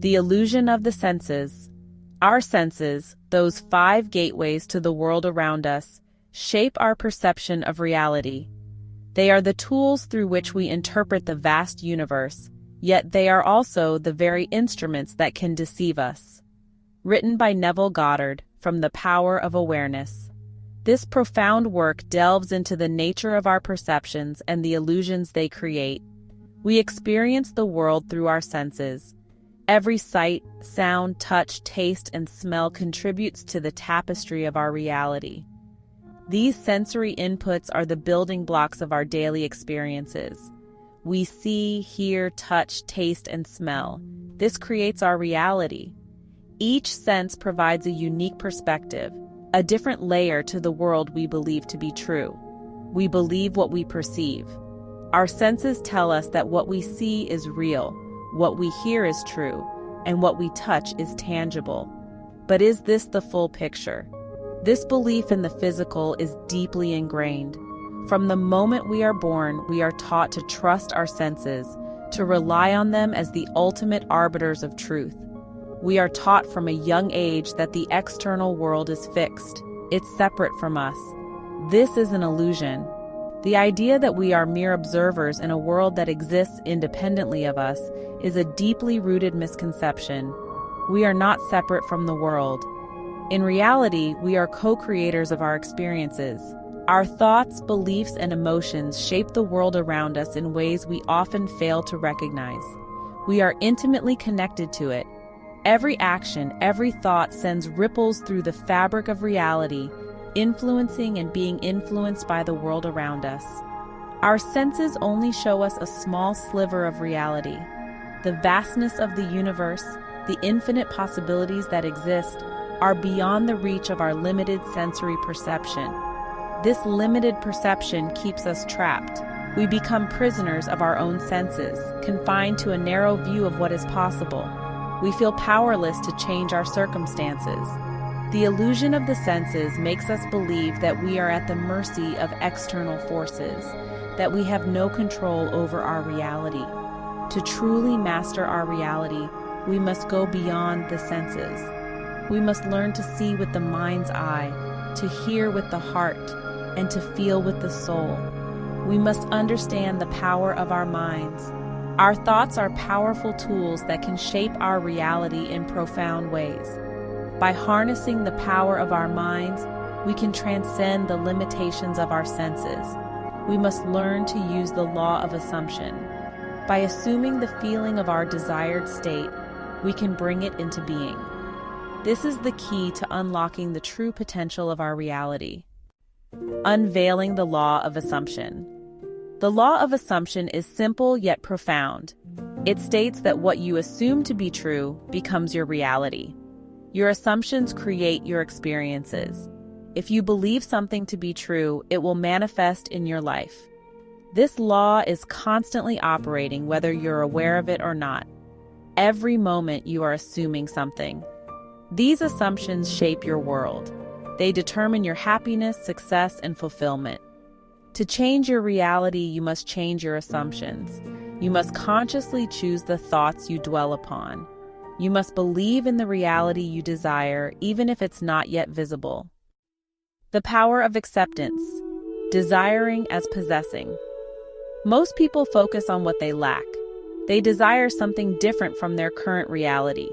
The illusion of the senses. Our senses, those 5 gateways to the world around us, shape our perception of reality. They are the tools through which we interpret the vast universe, yet they are also the very instruments that can deceive us. Written by Neville Goddard, from The Power of Awareness. This profound work delves into the nature of our perceptions and the illusions they create. We experience the world through our senses. Every sight, sound, touch, taste, and smell contributes to the tapestry of our reality. These sensory inputs are the building blocks of our daily experiences. We see, hear, touch, taste, and smell. This creates our reality. Each sense provides a unique perspective, a different layer to the world we believe to be true. We believe what we perceive. Our senses tell us that what we see is real, what we hear is true, and what we touch is tangible. But is this the full picture? This belief in the physical is deeply ingrained. From the moment we are born, we are taught to trust our senses, to rely on them as the ultimate arbiters of truth. We are taught from a young age that the external world is fixed. It's separate from us. This is an illusion. The idea that we are mere observers in a world that exists independently of us is a deeply rooted misconception. We are not separate from the world. In reality, we are co-creators of our experiences. Our thoughts, beliefs, and emotions shape the world around us in ways we often fail to recognize. We are intimately connected to it. Every action, every thought sends ripples through the fabric of reality, influencing and being influenced by the world around us. Our senses only show us a small sliver of reality. The vastness of the universe, the infinite possibilities that exist, are beyond the reach of our limited sensory perception. This limited perception keeps us trapped. We become prisoners of our own senses, confined to a narrow view of what is possible. We feel powerless to change our circumstances. The illusion of the senses makes us believe that we are at the mercy of external forces, that we have no control over our reality. To truly master our reality, we must go beyond the senses. We must learn to see with the mind's eye, to hear with the heart, and to feel with the soul. We must understand the power of our minds. Our thoughts are powerful tools that can shape our reality in profound ways. By harnessing the power of our minds, we can transcend the limitations of our senses. We must learn to use the law of assumption. By assuming the feeling of our desired state, we can bring it into being. This is the key to unlocking the true potential of our reality. Unveiling the law of assumption. The law of assumption is simple yet profound. It states that what you assume to be true becomes your reality. Your assumptions create your experiences. If you believe something to be true, it will manifest in your life. This law is constantly operating whether you're aware of it or not. Every moment you are assuming something. These assumptions shape your world. They determine your happiness, success, and fulfillment. To change your reality, you must change your assumptions. You must consciously choose the thoughts you dwell upon. You must believe in the reality you desire, even if it's not yet visible. The power of acceptance. Desiring as possessing. Most people focus on what they lack. They desire something different from their current reality.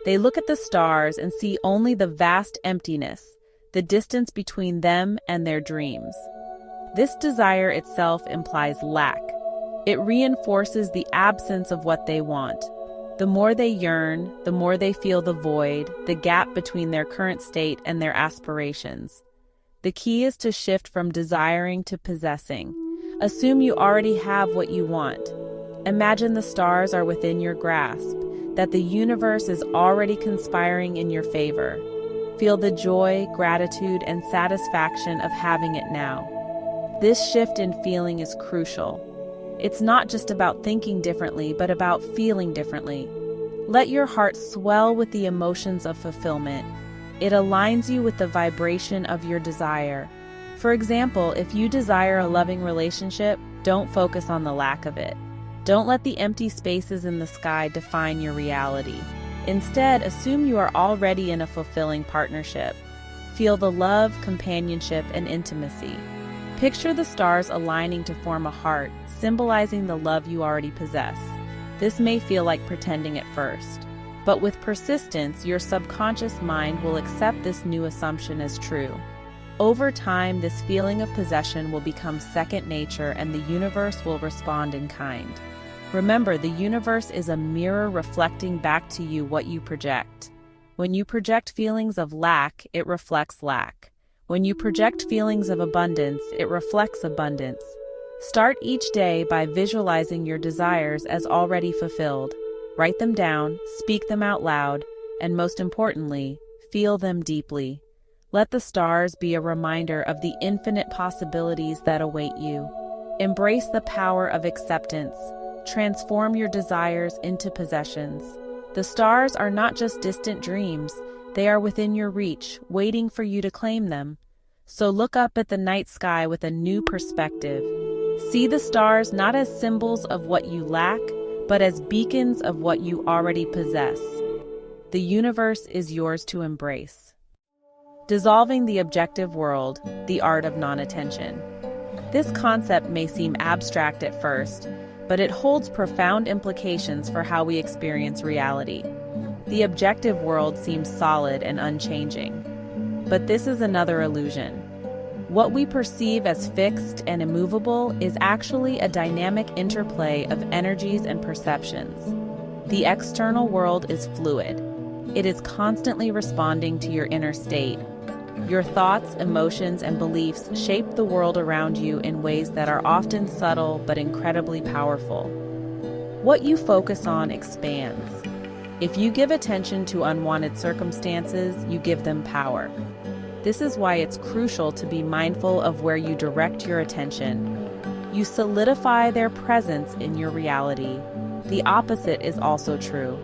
They look at the stars and see only the vast emptiness, the distance between them and their dreams. This desire itself implies lack. It reinforces the absence of what they want. The more they yearn, the more they feel the void, the gap between their current state and their aspirations. The key is to shift from desiring to possessing. Assume you already have what you want. Imagine the stars are within your grasp, that the universe is already conspiring in your favor. Feel the joy, gratitude, and satisfaction of having it now. This shift in feeling is crucial. It's not just about thinking differently, but about feeling differently. Let your heart swell with the emotions of fulfillment. It aligns you with the vibration of your desire. For example, if you desire a loving relationship, don't focus on the lack of it. Don't let the empty spaces in the sky define your reality. Instead, assume you are already in a fulfilling partnership. Feel the love, companionship, and intimacy. Picture the stars aligning to form a heart, symbolizing the love you already possess. This may feel like pretending at first, but with persistence, your subconscious mind will accept this new assumption as true. Over time, this feeling of possession will become second nature and the universe will respond in kind. Remember, the universe is a mirror reflecting back to you what you project. When you project feelings of lack, it reflects lack. When you project feelings of abundance, it reflects abundance. Start each day by visualizing your desires as already fulfilled. Write them down, speak them out loud, and most importantly, feel them deeply. Let the stars be a reminder of the infinite possibilities that await you. Embrace the power of acceptance. Transform your desires into possessions. The stars are not just distant dreams, they are within your reach, waiting for you to claim them. So look up at the night sky with a new perspective. See the stars not as symbols of what you lack, but as beacons of what you already possess. The universe is yours to embrace. Dissolving the objective world, the art of non-attention. This concept may seem abstract at first, but it holds profound implications for how we experience reality. The objective world seems solid and unchanging. But this is another illusion. What we perceive as fixed and immovable is actually a dynamic interplay of energies and perceptions. The external world is fluid. It is constantly responding to your inner state. Your thoughts, emotions, and beliefs shape the world around you in ways that are often subtle but incredibly powerful. What you focus on expands. If you give attention to unwanted circumstances, you give them power. This is why it's crucial to be mindful of where you direct your attention. You solidify their presence in your reality. The opposite is also true.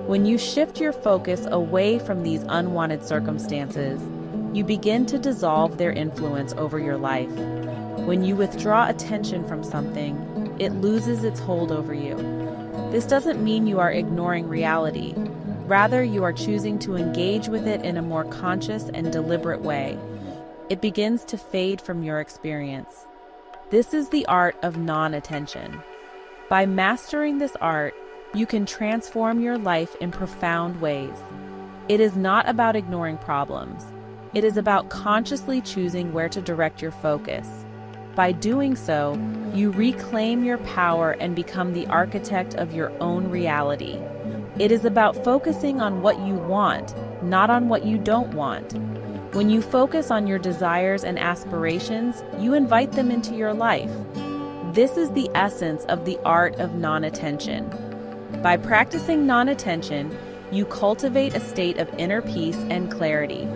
When you shift your focus away from these unwanted circumstances, you begin to dissolve their influence over your life. When you withdraw attention from something, it loses its hold over you. This doesn't mean you are ignoring reality. Rather, you are choosing to engage with it in a more conscious and deliberate way. It begins to fade from your experience. This is the art of non-attention. By mastering this art, you can transform your life in profound ways. It is not about ignoring problems. It is about consciously choosing where to direct your focus. By doing so, you reclaim your power and become the architect of your own reality. It is about focusing on what you want, not on what you don't want. When you focus on your desires and aspirations, you invite them into your life. This is the essence of the art of non-attention. By practicing non-attention, you cultivate a state of inner peace and clarity.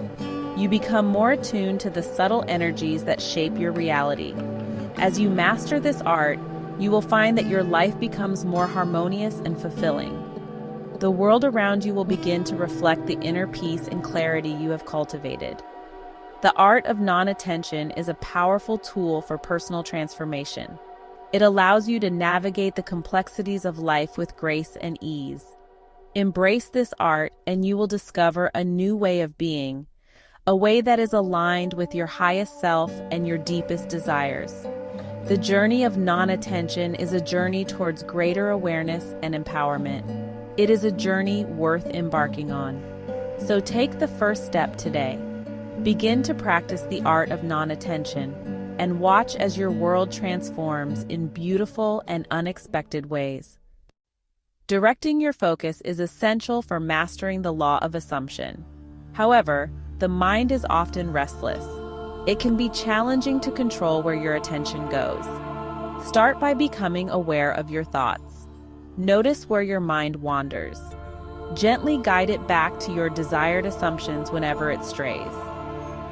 You become more attuned to the subtle energies that shape your reality. As you master this art, you will find that your life becomes more harmonious and fulfilling. The world around you will begin to reflect the inner peace and clarity you have cultivated. The art of non-attention is a powerful tool for personal transformation. It allows you to navigate the complexities of life with grace and ease. Embrace this art and you will discover a new way of being, a way that is aligned with your highest self and your deepest desires. The journey of non-attention is a journey towards greater awareness and empowerment. It is a journey worth embarking on. So take the first step today. Begin to practice the art of non-attention and watch as your world transforms in beautiful and unexpected ways. Directing your focus is essential for mastering the law of assumption. However, the mind is often restless. It can be challenging to control where your attention goes. Start by becoming aware of your thoughts. Notice where your mind wanders. Gently guide it back to your desired assumptions whenever it strays.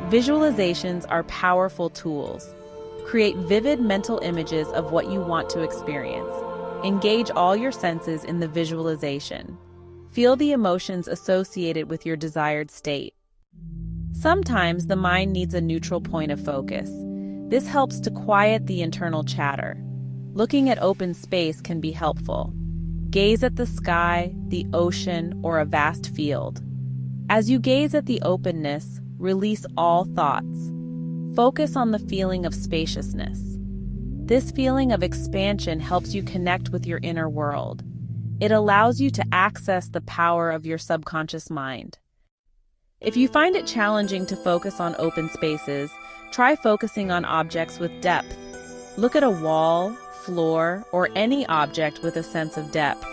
Visualizations are powerful tools. Create vivid mental images of what you want to experience. Engage all your senses in the visualization. Feel the emotions associated with your desired state. Sometimes the mind needs a neutral point of focus. This helps to quiet the internal chatter. Looking at open space can be helpful. Gaze at the sky, the ocean, or a vast field. As you gaze at the openness, release all thoughts. Focus on the feeling of spaciousness. This feeling of expansion helps you connect with your inner world. It allows you to access the power of your subconscious mind. If you find it challenging to focus on open spaces, try focusing on objects with depth. Look at a wall, floor, or any object with a sense of depth.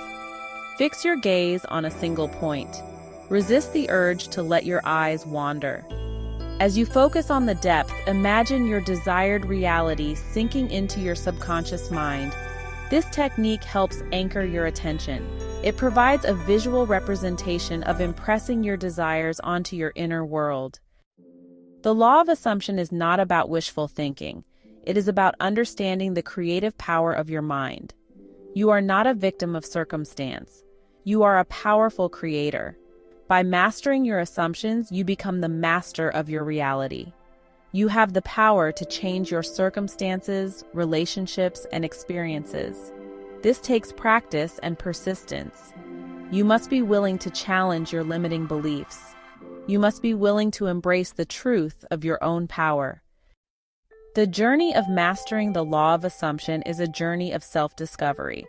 Fix your gaze on a single point. Resist the urge to let your eyes wander. As you focus on the depth, imagine your desired reality sinking into your subconscious mind. This technique helps anchor your attention. It provides a visual representation of impressing your desires onto your inner world. The law of assumption is not about wishful thinking. It is about understanding the creative power of your mind. You are not a victim of circumstance. You are a powerful creator. By mastering your assumptions, you become the master of your reality. You have the power to change your circumstances, relationships, and experiences. This takes practice and persistence. You must be willing to challenge your limiting beliefs. You must be willing to embrace the truth of your own power. The journey of mastering the law of assumption is a journey of self-discovery.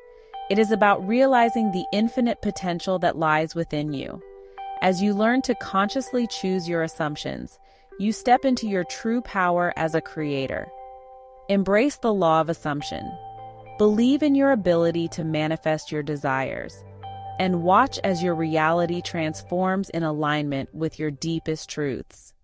It is about realizing the infinite potential that lies within you. As you learn to consciously choose your assumptions, you step into your true power as a creator. Embrace the law of assumption. Believe in your ability to manifest your desires, and watch as your reality transforms in alignment with your deepest truths.